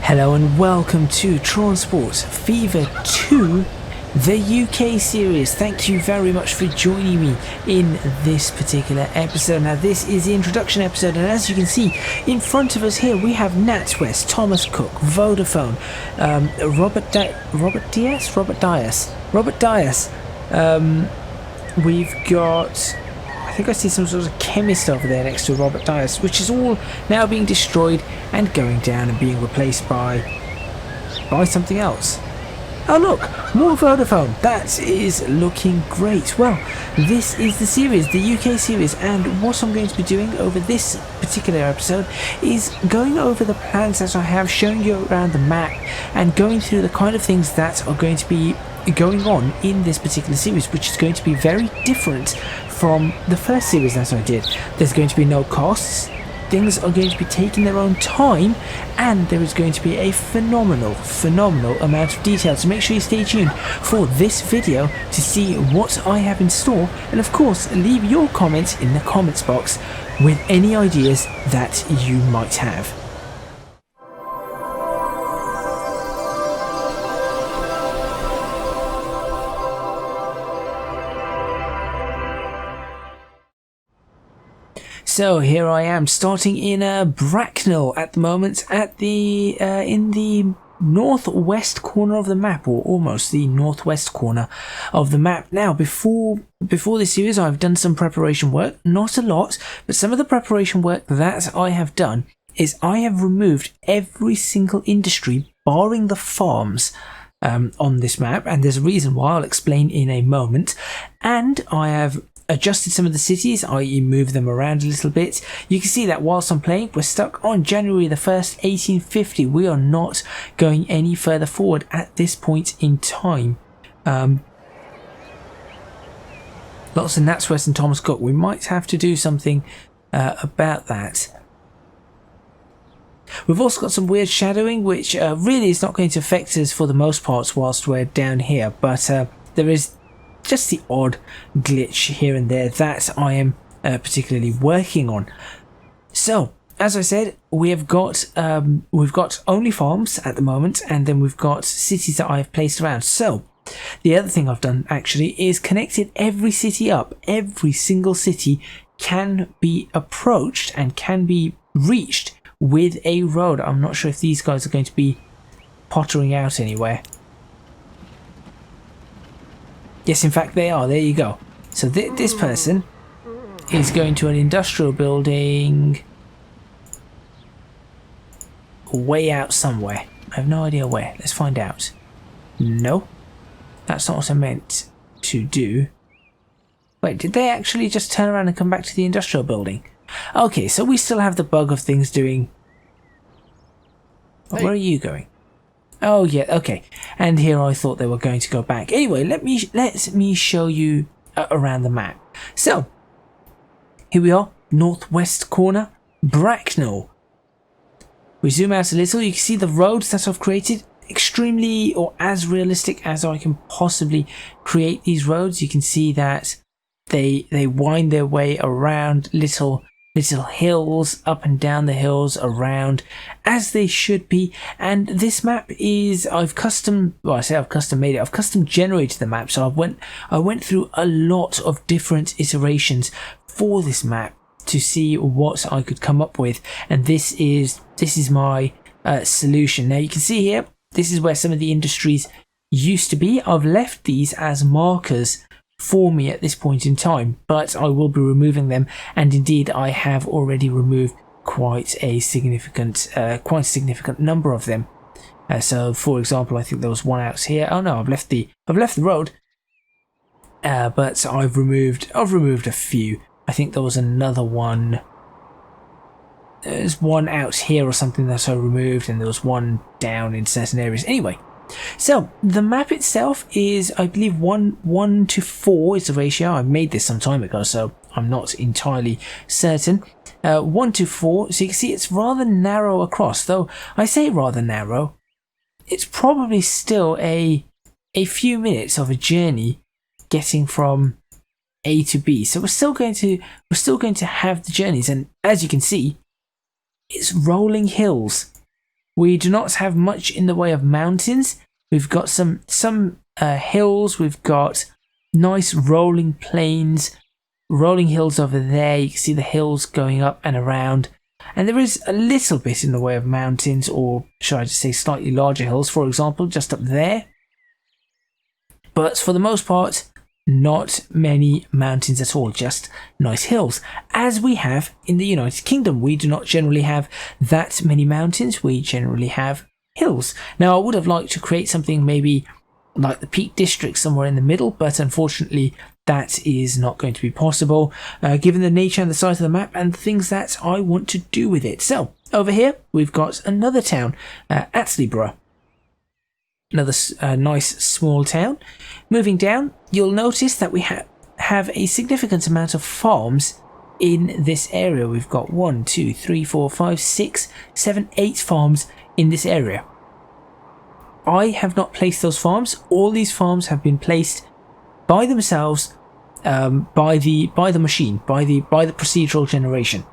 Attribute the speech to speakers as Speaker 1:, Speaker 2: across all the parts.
Speaker 1: Hello and welcome to Transport Fever 2, the UK series. Thank you very much for joining me in this particular episode. Now this is the introduction episode, and as you can see in front of us here we have NatWest, Thomas Cook, Vodafone, Robert Dias. We've got, I think I see some sort of chemist over there next to Robert Dias, which is all now being destroyed and going down and being replaced by something else. Oh look, more Vodafone. That is looking great. Well, this is the series, the UK series, and what I'm going to be doing over this particular episode is going over the plans that I have, showing you around the map and going through the kind of things that are going to be going on in this particular series, which is going to be very different from the first series that I did. There's going to be no costs, things are going to be taking their own time, and there is going to be a phenomenal amount of detail. So make sure you stay tuned for this video to see what I have in store, and of course leave your comments in the comments box with any ideas that you might have. So here I am, starting in Bracknell at the moment, at the in the northwest corner of the map, or almost the northwest corner of the map. Now, before this series, I've done some preparation work, not a lot, but some of the preparation work that I have done is I have removed every single industry, barring the farms, on this map, and there's a reason why. I'll explain in a moment. And I have adjusted some of the cities, i.e. moved them around a little bit. You can see that whilst I'm playing, we're stuck on January the 1st, 1850. We are not going any further forward at this point in time. Lots of NatWest and Thomas Cook. We might have to do something about that. We've also got some weird shadowing, which really is not going to affect us for the most part whilst we're down here, but there is just the odd glitch here and there that I am particularly working on. So, as I said, we've got only farms at the moment, and then we've got cities that I've placed around. So, the other thing I've done actually is connected every city up. Every single city can be approached and can be reached with a road. I'm not sure if these guys are going to be pottering out anywhere. Yes, in fact they are. There you go. So this person is going to an industrial building way out somewhere. I have no idea where. Let's find out. No, that's not what I meant to do. Wait, did they actually just turn around and come back to the industrial building? Okay, so we still have the bug of things doing... Hey. Where are you going? Oh yeah, okay. And here I thought they were going to go back. Anyway, let me show you around the map. So, here we are, northwest corner, Bracknell. We zoom out a little, you can see the roads that I've created. Extremely, or as realistic as I can possibly create these roads. You can see that they wind their way around little hills, up and down the hills, around, as they should be. And this map is, I've custom made it, I've custom generated the map. So I went through a lot of different iterations for this map to see what I could come up with, and this is my solution. Now you can see here, this is where some of the industries used to be. I've left these as markers for me at this point in time, but I will be removing them, and indeed I have already removed quite a significant number of them. So for example, I think there was one out here. Oh no, I've left the road, but I've removed a few. I think there was another one. There's one out here or something that I removed, and there was one down in certain areas. Anyway, so the map itself is, I believe, 1 to 4 is the ratio. I made this some time ago, so I'm not entirely certain. 1 to 4, so you can see it's rather narrow across. Though I say rather narrow, it's probably still a few minutes of a journey getting from A to B. So we're still going to have the journeys, and as you can see, it's rolling hills We do not have much in the way of mountains. We've got some hills. We've got nice rolling plains, rolling hills over there. You can see the hills going up and around. And there is a little bit in the way of mountains, or should I just say slightly larger hills, for example, just up there. But for the most part, not many mountains at all, just nice hills. As we have in the United Kingdom, we do not generally have that many mountains, we generally have hills. Now, I would have liked to create something maybe like the Peak District somewhere in the middle, but unfortunately that is not going to be possible, given the nature and the size of the map and the things that I want to do with it. So, over here, we've got another town, Attleborough. Another nice small town. Moving down, you'll notice that we have a significant amount of farms in this area. We've got 1, 2, 3, 4, 5, 6, 7, 8 farms in this area. I have not placed those farms. All these farms have been placed by themselves, by the machine, by the procedural generation.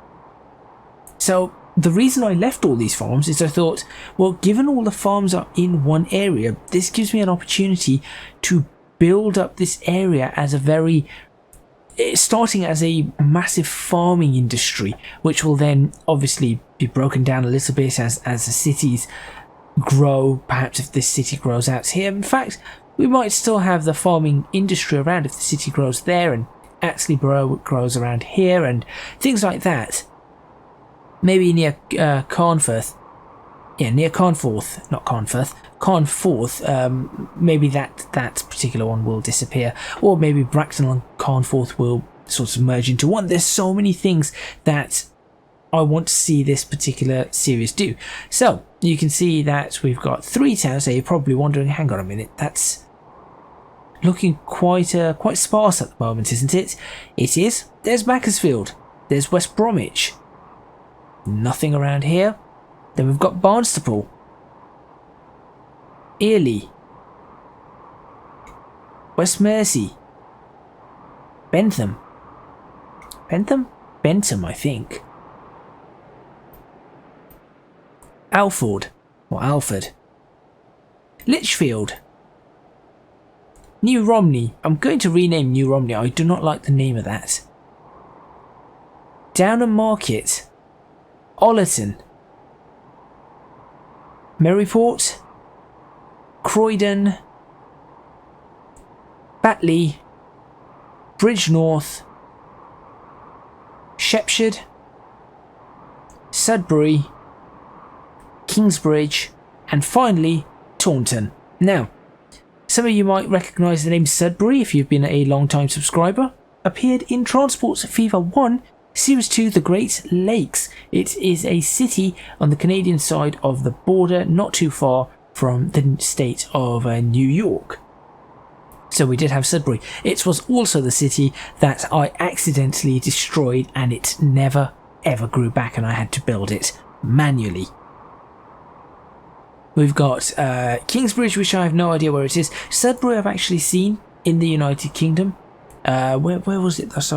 Speaker 1: So the reason I left all these farms is I thought, well, given all the farms are in one area, this gives me an opportunity to build up this area as starting as a massive farming industry, which will then obviously be broken down a little bit as the cities grow. Perhaps if this city grows out here, in fact, we might still have the farming industry around if the city grows there, and Attleborough grows around here, and things like that. Maybe near Carnforth. Yeah, near Carnforth, not Carnforth. Carnforth, maybe that particular one will disappear. Or maybe Bracknell and Carnforth will sort of merge into one. There's so many things that I want to see this particular series do. So, you can see that we've got 3 towns. So you're probably wondering, hang on a minute, that's looking quite sparse at the moment, isn't it? It is. There's Macclesfield. There's West Bromwich. Nothing around here. Then we've got Barnstaple, Ely, West Mersey, Bentham, I think, Alford, Lichfield, New Romney. I'm going to rename New Romney. I do not like the name of that. Downham Market, Ollerton, Maryport, Croydon, Batley, Bridgnorth, Shepshed, Sudbury, Kingsbridge, and finally Taunton. Now, some of you might recognise the name Sudbury if you've been a long-time subscriber. Appeared in Transport Fever 1, Series 2, The Great Lakes. It is a city on the Canadian side of the border, not too far from the state of New York. So we did have Sudbury. It was also the city that I accidentally destroyed, and it never ever grew back, and I had to build it manually. We've got Kingsbridge, which I have no idea where it is. Sudbury I've actually seen in the United Kingdom. Where was it that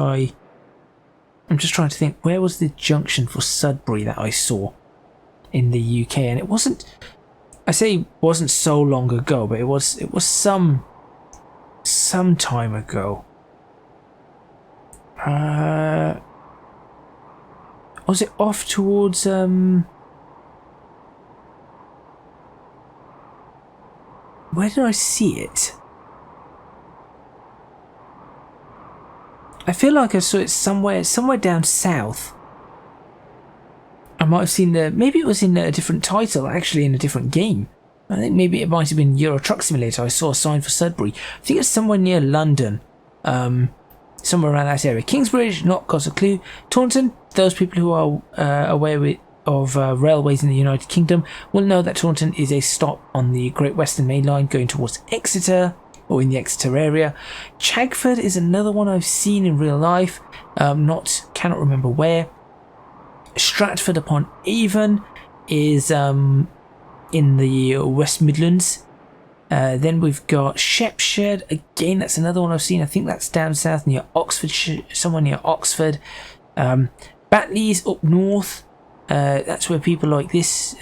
Speaker 1: I'm just trying to think, where was the junction for Sudbury that I saw in the UK? And it wasn't, I say it wasn't so long ago, but it was some time ago. Was it off towards where did I see it? I feel like I saw it somewhere down south. I might have seen maybe it was in a different title, actually in a different game. I think maybe it might have been Euro Truck Simulator. I saw a sign for Sudbury. I think it's somewhere near London. Somewhere around that area. Kingsbridge, not got a clue. Taunton, those people who are aware of railways in the United Kingdom will know that Taunton is a stop on the Great Western Main Line going towards Exeter, or in the Exeter area. Chagford is another one I've seen in real life, cannot remember where. Stratford upon Avon is in the West Midlands. Then we've got Shepshed, again that's another one I've seen. I think that's down south near Oxford, somewhere near Oxford. Batley's up north. That's where people like this.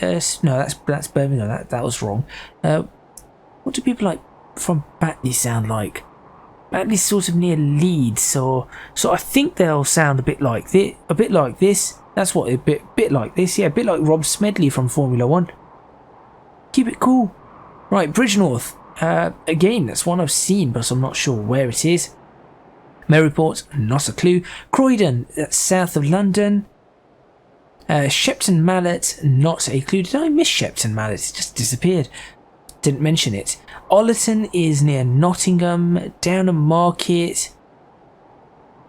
Speaker 1: No, that's Birmingham. That was wrong. What do people like from Batley sound like? Batley's sort of near Leeds, so I think they'll sound a bit like this. A bit like this. That's what a bit like this. Yeah, a bit like Rob Smedley from Formula One. Keep it cool. Right, Bridgnorth. Again, that's one I've seen, but I'm not sure where it is. Maryport, not a clue. Croydon, that's south of London. Shepton Mallet, not a clue. Did I miss Shepton Mallet? It just disappeared. Didn't mention it. Ollerton is near Nottingham. Downham Market,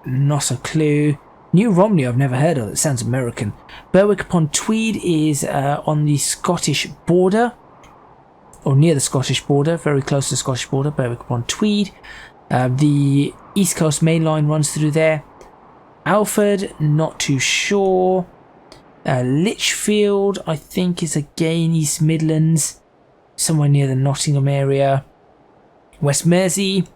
Speaker 1: not a clue. New Romney, I've never heard of. It sounds American. Berwick upon Tweed is on the Scottish border, or near the Scottish border, very close to the Scottish border. Berwick upon Tweed. The East Coast Main Line runs through there. Alford, not too sure. Lichfield, I think, is again East Midlands, somewhere near the Nottingham area. West Mersey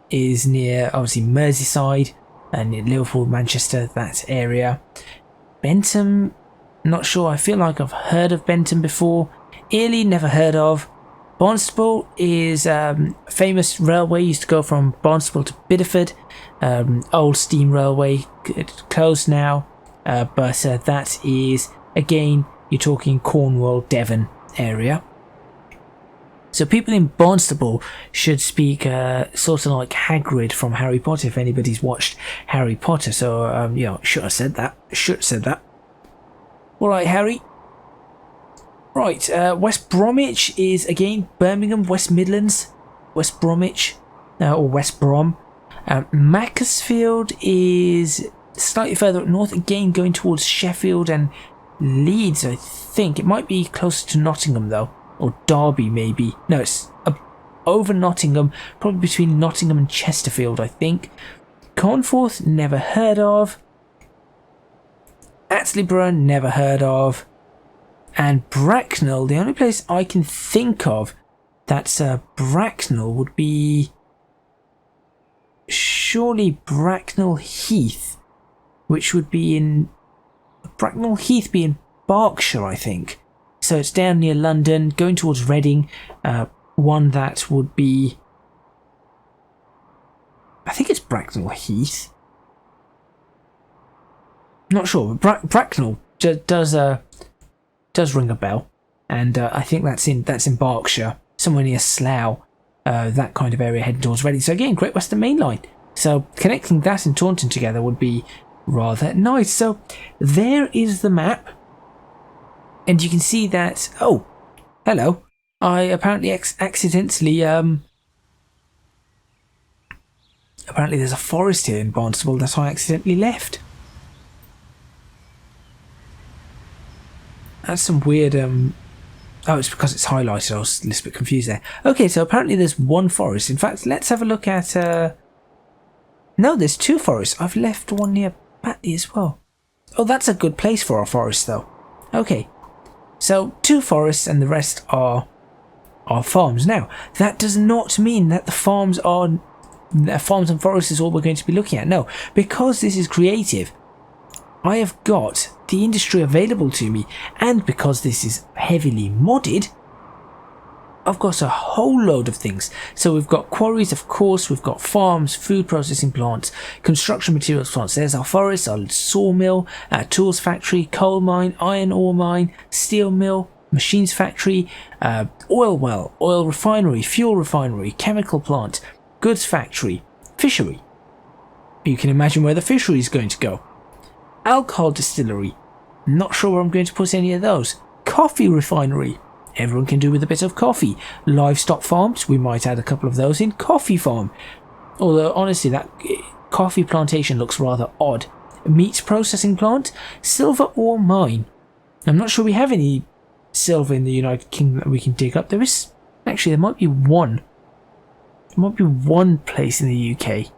Speaker 1: is near, obviously, Merseyside, and near Liverpool, Manchester, that area. Bentham, not sure. I feel like I've heard of Bentham before. Ely, never heard of. Barnstaple is a famous railway, used to go from Barnstaple to Bideford. Old steam railway, closed now. But that is, again, you're talking Cornwall, Devon area. So people in Barnstaple should speak sort of like Hagrid from Harry Potter, if anybody's watched Harry Potter. So, you know, should have said that. All right, Harry. Right, West Bromwich is, again, Birmingham, West Midlands. West Bromwich, or West Brom. Macclesfield is slightly further up north, again going towards Sheffield and Leeds, I think. It might be closer to Nottingham, though. Or Derby, maybe. No, it's over Nottingham, probably between Nottingham and Chesterfield, I think. Cornforth, never heard of. Attleborough, never heard of. And Bracknell, the only place I can think of that's Bracknell would be surely Bracknell Heath, which would be in Bracknell Heath, be in Berkshire, I think. So it's down near London, going towards Reading. One that would be, I think it's Bracknell Heath. Not sure, but Bracknell does ring a bell, and I think that's in Berkshire, somewhere near Slough, that kind of area heading towards Reading. So again, Great Western Main Line. So connecting that and Taunton together would be rather nice. So there is the map. And you can see that, oh, hello, I apparently accidentally, apparently there's a forest here in Barnstaple that I accidentally left. That's some weird, oh, it's because it's highlighted, I was a little bit confused there. Okay, so apparently there's one forest. In fact, let's have a look at, no, there's two forests. I've left one near Batley as well. Oh, that's a good place for a forest, though. Okay. So, two forests and the rest are farms. Now, that does not mean that the farms and forests is all we're going to be looking at. No, because this is creative, I have got the industry available to me, and because this is heavily modded, I've got a whole load of things. So we've got quarries, of course, we've got farms, food processing plants, construction materials plants. There's our forest, our sawmill, our tools factory, coal mine, iron ore mine, steel mill, machines factory, oil well, oil refinery, fuel refinery, chemical plant, goods factory, fishery. You can imagine where the fishery is going to go. Alcohol distillery. Not sure where I'm going to put any of those. Coffee refinery. Everyone can do with a bit of coffee. Livestock farms, we might add a couple of those in. Coffee farm. Although, honestly, that coffee plantation looks rather odd. Meat processing plant. Silver ore mine. I'm not sure we have any silver in the United Kingdom that we can dig up. There is, actually, there might be one. There might be one place in the UK.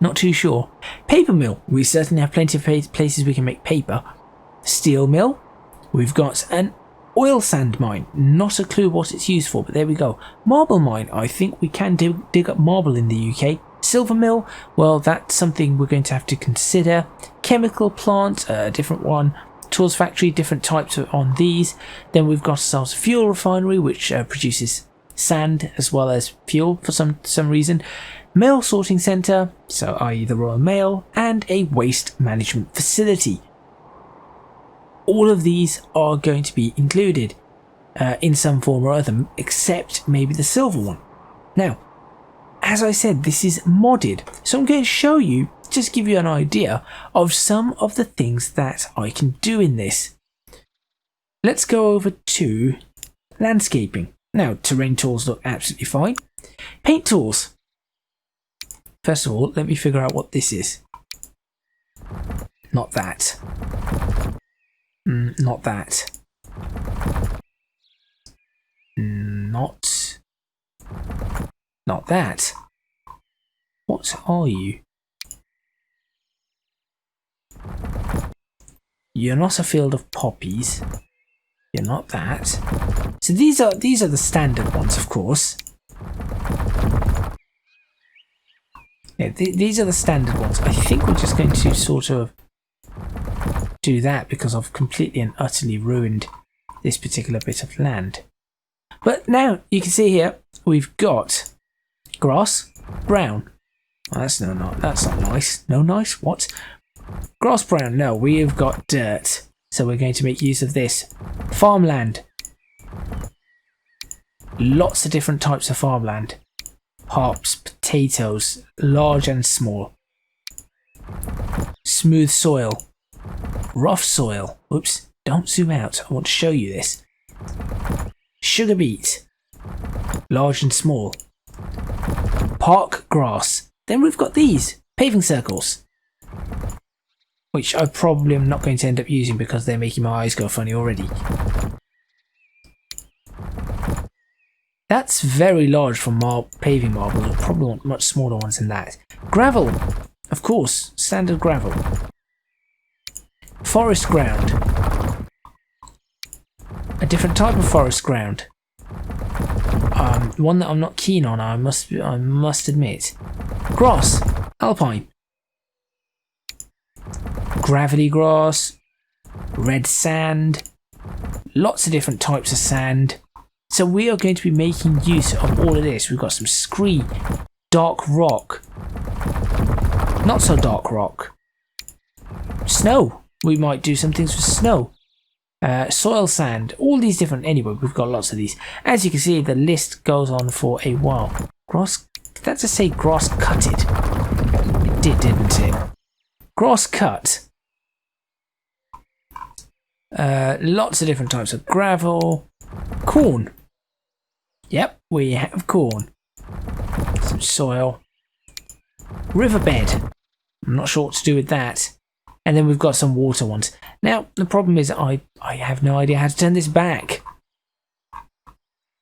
Speaker 1: Not too sure. Paper mill. We certainly have plenty of places we can make paper. Steel mill. We've got an oil sand mine, not a clue what it's used for, but there we go. Marble mine, I think we can dig up marble in the UK. Silver mill, well, that's something we're going to have to consider. Chemical plant, a different one. tools factory, different types on these. Then we've got ourselves a fuel refinery, which produces sand as well as fuel for some reason. Mail sorting centre, so i.e. the Royal Mail, and a waste management facility. All of these are going to be included in some form or other, except maybe the silver one. Now, as I said, this is modded, so I'm going to show you, just give you an idea of some of the things that I can do in this. Let's go over to landscaping. Now, terrain tools look absolutely fine. Paint tools. First of all, let me figure out what this is. Not that. Not that. Not that. What are you? You're not a field of poppies. You're not that. So these are the standard ones, of course. Yeah, these are the standard ones. I think we're just going to sort of do that because I've completely and utterly ruined this particular bit of land. But now you can see here we've got grass, brown. Oh, that's not nice. No nice. What? Grass brown. No, we have got dirt. So we're going to make use of this. Farmland. Lots of different types of farmland. Hops, potatoes, large and small. Smooth soil. Rough soil. Oops, don't zoom out. I want to show you this. Sugar beet. Large and small. Park grass. Then we've got these. Paving circles. Which I probably am not going to end up using because they're making my eyes go funny already. That's very large for paving marble. I probably want much smaller ones than that. Gravel. Of course, standard gravel. Forest ground. A different type of forest ground. One that I'm not keen on, I must admit. Grass. Alpine. Gravity grass. Red sand. Lots of different types of sand. So we are going to be making use of all of this. We've got some scree, dark rock, not so dark rock, snow. We might do some things with snow, soil sand, all these different. Anyway, we've got lots of these. As you can see, the list goes on for a while. Grass, did that just say grass cutted? It did, didn't it? Grass cut. Lots of different types of gravel. Corn. Yep, we have corn. Some soil. Riverbed. I'm not sure what to do with that. And then we've got some water ones. Now, the problem is I have no idea how to turn this back.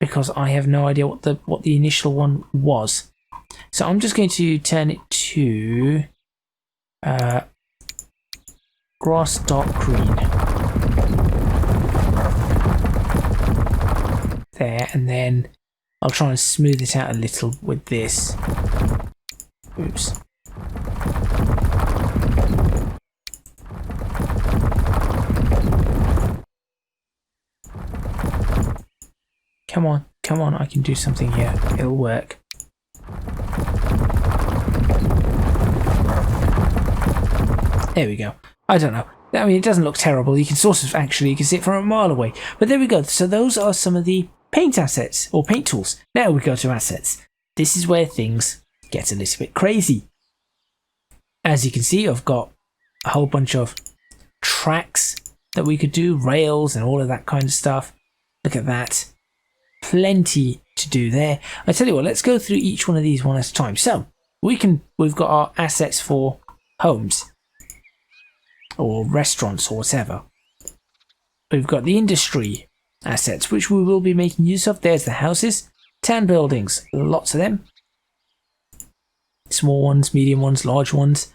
Speaker 1: Because I have no idea what the initial one was. So I'm just going to turn it to grass dark green. There, and then I'll try and smooth it out a little with this. Oops. Come on, I can do something here. It'll work. There we go. I don't know. I mean, it doesn't look terrible. You can sort of you can see it from a mile away. But there we go. So those are some of the paint assets or paint tools. Now we go to assets. This is where things get a little bit crazy. As you can see, I've got a whole bunch of tracks that we could do, rails and all of that kind of stuff. Look at that. Plenty to do there. I tell you what, let's go through each one of these one at a time. So we've got our assets for homes or restaurants or whatever. We've got the industry assets, which we will be making use of. There's the houses, town buildings, lots of them. Small ones, medium ones, large ones.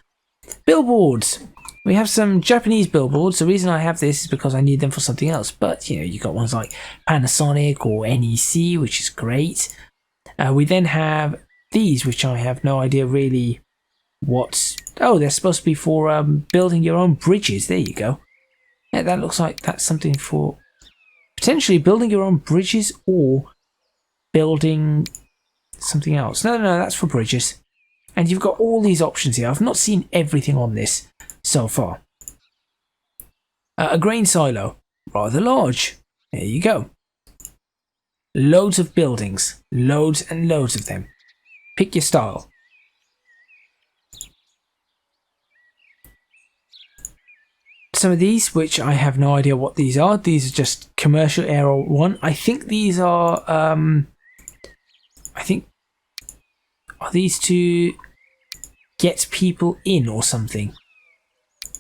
Speaker 1: Billboards. We have some Japanese billboards. The reason I have this is because I need them for something else. But, you know, you've got ones like Panasonic or NEC, which is great. We then have these, which I have no idea really what... Oh, they're supposed to be for building your own bridges. There you go. Yeah, that looks like that's something for potentially building your own bridges or building something else. No, that's for bridges. And you've got all these options here. I've not seen everything on this so far. A grain silo, rather large. There you go. Loads of buildings, loads and loads of them. Pick your style. Some of these, which I have no idea what these are. These are just commercial aero 1. I think these are, are these to get people in or something?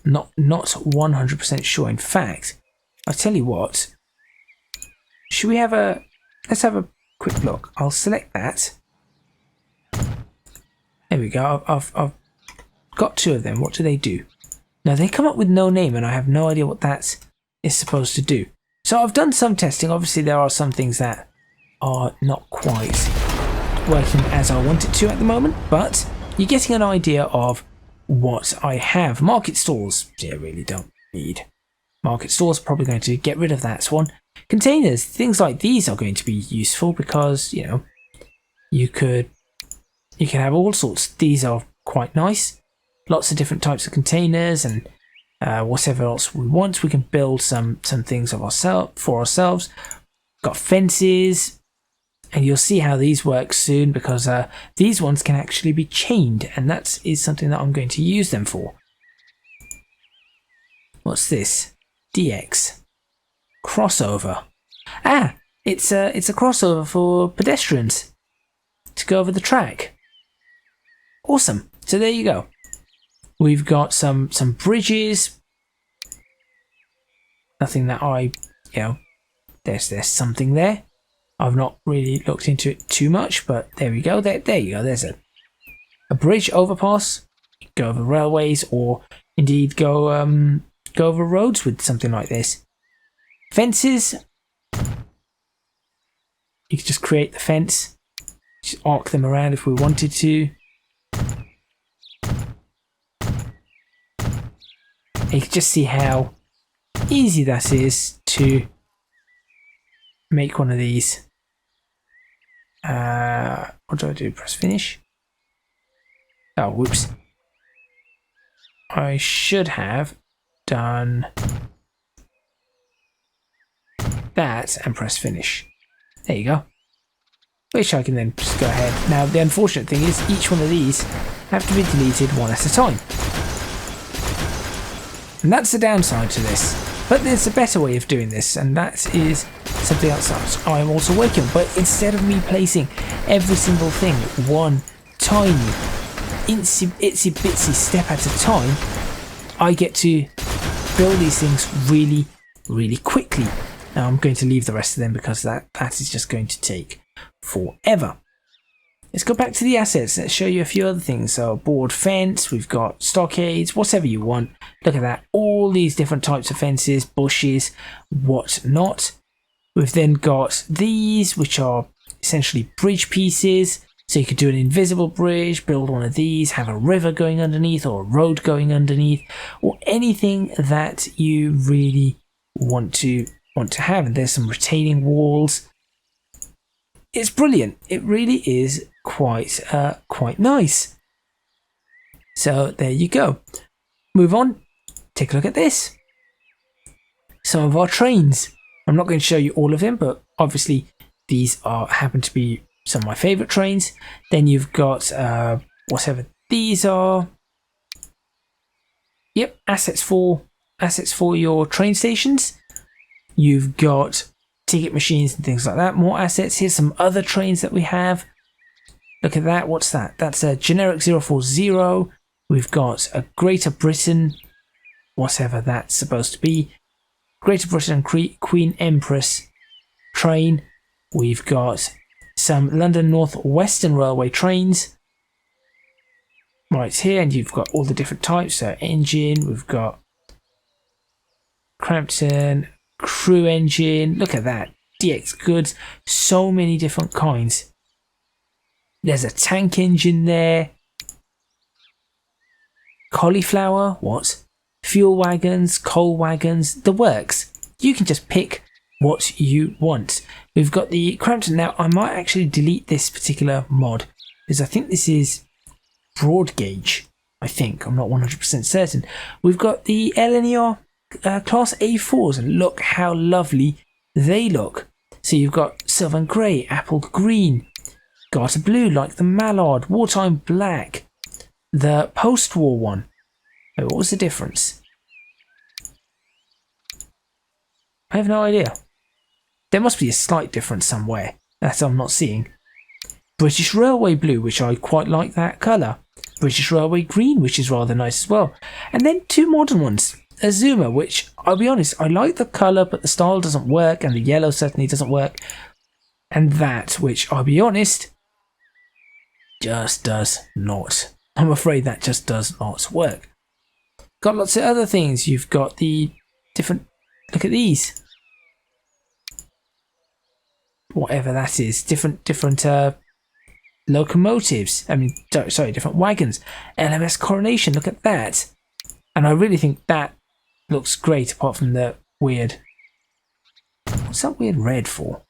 Speaker 1: Not 100% sure. In fact, I'll tell you what. Should we have a... Let's have a quick look. I'll select that. There we go. I've got 2 of them. What do they do? Now, they come up with no name, and I have no idea what that is supposed to do. So I've done some testing. Obviously, there are some things that are not quite working as I want it to at the moment, but you're getting an idea of what I have. Market stalls, yeah, really don't need. Market stalls, probably going to get rid of that one. Containers, things like these are going to be useful because, you know, you can have all sorts. These are quite nice. Lots of different types of containers and whatever else we want. We can build some things for ourselves. Got fences, and you'll see how these work soon because these ones can actually be chained, and that is something that I'm going to use them for. What's this? DX crossover. Ah, it's a crossover for pedestrians to go over the track. Awesome. So there you go. We've got some bridges. Nothing that there's something there. I've not really looked into it too much, but there we go. There you go. There's a bridge overpass. Go over railways, or indeed go over roads with something like this. Fences. You could just create the fence. Just arc them around if we wanted to. You can just see how easy that is to make one of these. What do I do? Press finish. Oh, whoops. I should have done that and press finish. There you go. Which I can then just go ahead. Now, the unfortunate thing is each one of these have to be deleted one at a time. And that's the downside to this. But there's a better way of doing this, and that is something else that I'm also working on. But instead of me placing every single thing one tiny itsy bitsy step at a time, I get to build these things really, really quickly. Now I'm going to leave the rest of them because that is just going to take forever. Let's go back to the assets. Let's show you a few other things. So board fence, we've got stockades, whatever you want. Look at that. All these different types of fences, bushes, whatnot. We've then got these, which are essentially bridge pieces. So you could do an invisible bridge, build one of these, have a river going underneath or a road going underneath, or anything that you really want to have. And there's some retaining walls. It's brilliant. It really is quite nice. So there you go. Move on. Take a look at this. Some of our trains. I'm not going to show you all of them, but obviously these happen to be some of my favorite trains. Then you've got whatever these are. Yep, assets for your train stations. You've got ticket machines and things like that. More assets. Here's some other trains that we have. Look at that. What's that? That's a generic 040. We've got a Greater Britain, whatever that's supposed to be. Greater Britain and Queen Empress train. We've got some London North Western Railway trains right here, and you've got all the different types. So engine, we've got Crampton, crew engine. Look at that. DX goods. So many different kinds. There's a tank engine there. Cauliflower. What? fuel wagons, coal wagons, the works. You can just pick what you want. We've got the Crampton. Now, I might actually delete this particular mod because I think this is broad gauge. I think. I'm not 100% certain. We've got the LNER Class A4s, and look how lovely they look. So you've got silver and grey, apple green, garter blue like the mallard, wartime black, the post-war one. Oh, what was the difference? I have no idea. There must be a slight difference somewhere that I'm not seeing. British Railway blue, which I quite like that colour. British Railway green, which is rather nice as well. And then two modern ones. Azuma, which, I'll be honest, I like the colour, but the style doesn't work, and the yellow certainly doesn't work. And that, which, I'll be honest, just does not. I'm afraid that just does not work. Got lots of other things. You've got the different, look at these. Whatever that is, different locomotives. I mean, sorry, different wagons. LMS Coronation, look at that. And I really think that looks great, apart from the weird... What's that weird red for?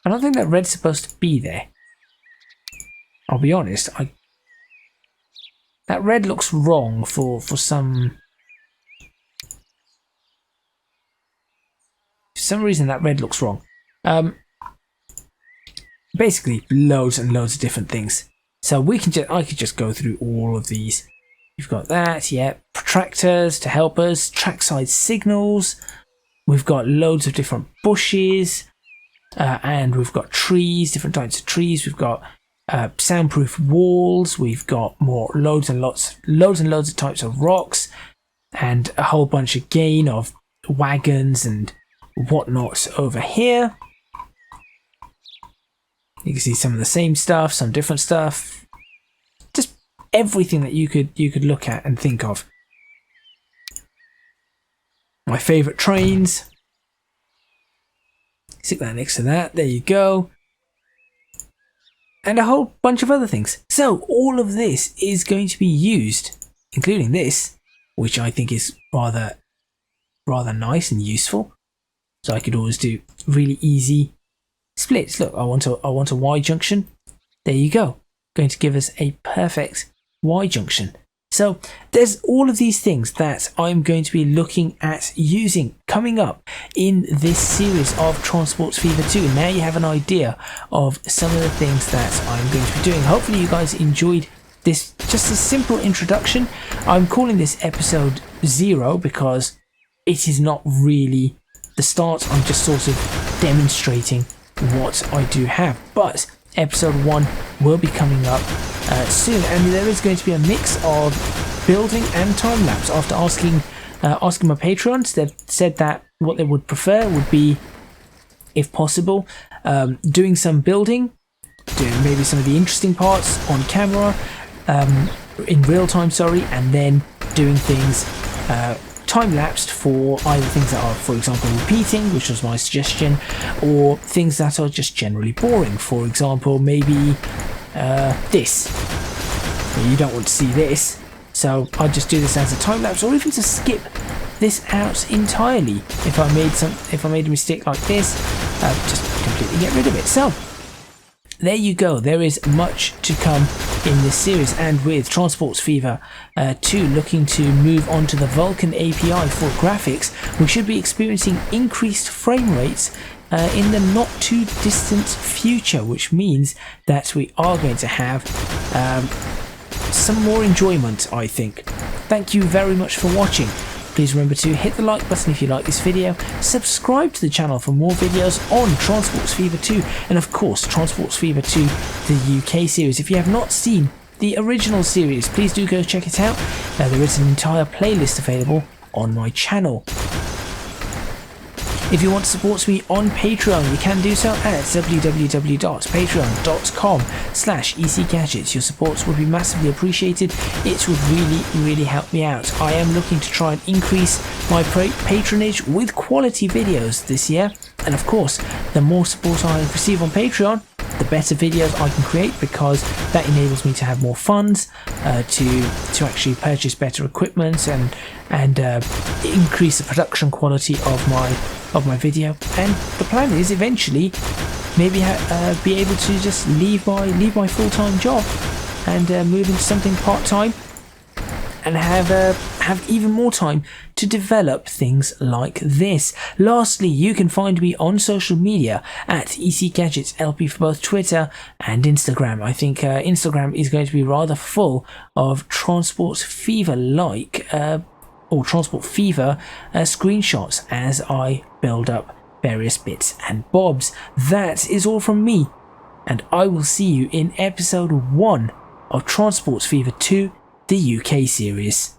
Speaker 1: I don't think that red's supposed to be there. I'll be honest, that red looks wrong for some... For some reason that red looks wrong. Basically, loads and loads of different things. So I could just go through all of these. You've got that, yeah. Protractors to help us. Trackside signals. We've got loads of different bushes. And we've got trees, different types of trees. We've got soundproof walls. We've got loads and loads of types of rocks. And a whole bunch again of wagons and whatnot over here. You can see some of the same stuff, some different stuff. Just everything that you could look at and think of. My favourite trains. Stick that next to that. There you go. And a whole bunch of other things. So all of this is going to be used, including this, which I think is rather nice and useful. So I could always do really easy splits. Look, I want a Y junction. There you go. Going to give us a perfect Y junction. So there's all of these things that I'm going to be looking at using coming up in this series of Transports Fever 2. Now you have an idea of some of the things that I'm going to be doing. Hopefully you guys enjoyed this, just a simple introduction. I'm calling this episode 0 because it is not really the start. I'm just sort of demonstrating what I do have, but episode 1 will be coming up soon, and there is going to be a mix of building and time lapse. After asking my patrons, they've said that what they would prefer would be, if possible, doing some building, doing maybe some of the interesting parts on camera, in real time, and then doing things time-lapsed for either things that are, for example, repeating, which was my suggestion, or things that are just generally boring. For example, maybe this. You don't want to see this, so I'd just do this as a time-lapse, or even to skip this out entirely. If I made a mistake like this, just completely get rid of it. So there you go. There is much to come in this series, and with Transports Fever 2 looking to move on to the Vulkan API for graphics, we should be experiencing increased frame rates in the not too distant future, which means that we are going to have some more enjoyment, I think. Thank you very much for watching. Please remember to hit the like button if you like this video, subscribe to the channel for more videos on Transports Fever 2, and of course Transports Fever 2, the UK series. If you have not seen the original series, please do go check it out. There is an entire playlist available on my channel. If you want to support me on Patreon, you can do so at www.patreon.com/ECGadget. Your support would be massively appreciated. It would really help me out. I am looking to try and increase my patronage with quality videos this year. And of course, the more support I receive on Patreon, the better videos I can create, because that enables me to have more funds to actually purchase better equipment and increase the production quality of my video. And the plan is eventually maybe be able to just leave my full-time job and move into something part-time and have even more time to develop things like this. Lastly, you can find me on social media at ECGadget LP for both Twitter and Instagram. I think Instagram is going to be rather full of Transport Fever screenshots as I build up various bits and bobs. That is all from me, and I will see you in episode 1 of Transport Fever 2, the UK series.